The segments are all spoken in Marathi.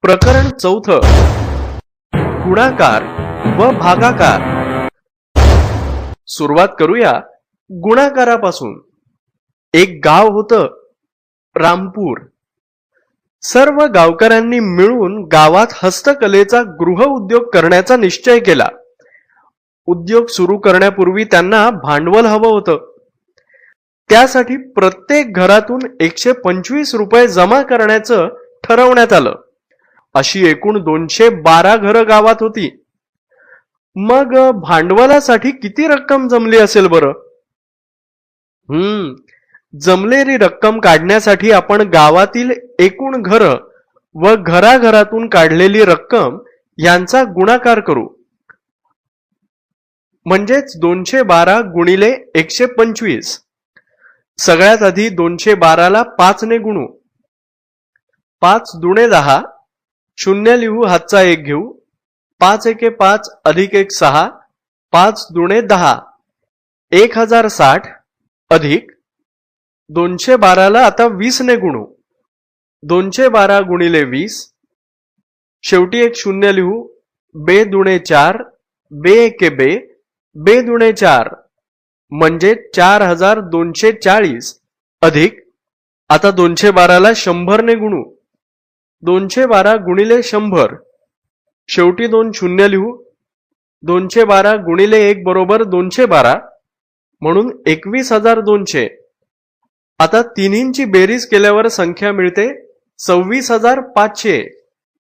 प्रकरण चौथं, गुणाकार व भागाकार. सुरुवात करूया गुणाकारापासून. एक गाव होतं, रामपूर. सर्व गावकऱ्यांनी मिळून गावात हस्तकलेचा गृह उद्योग करण्याचा निश्चय केला. उद्योग सुरू करण्यापूर्वी त्यांना भांडवल हवं होतं. त्यासाठी प्रत्येक घरातून 125 रुपये जमा करण्याचं ठरवण्यात आलं. अशी एकूण 212 घरं गावात होती. मग भांडवलासाठी किती रक्कम जमली असेल बरं? जमलेली रक्कम काढण्यासाठी आपण गावातील एकूण घरं व घराघरातून काढलेली रक्कम यांचा गुणाकार करू. म्हणजेच 212 गुणिले 125. सगळ्यात आधी 212 ला 5 ने गुणू. 5 दुणे 10. शून्य लिहू, हातचा 1 घेऊ. 5 एके 5 अधिक 1 6. 5 दुणे 10. 1060 अधिक 212 ला आता 20 ने गुणू. 212 गुणिले 20. शेवटी एक शून्य लिहू. बे दुणे 4. बे एके बे. बे दुणे 4 म्हणजे 4240 अधिक आता 212 ला 100 ने गुणू. 212 गुणिले 100. शेवटी 2 शून्य लिहू. 212 गुणिले 1 बरोबर 212 म्हणून 21200. आता तिन्हींची बेरीज केल्यावर संख्या मिळते 26500.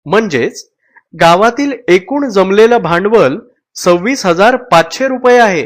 म्हणजेच गावातील एकूण जमलेलं भांडवल 26500 रुपये आहे.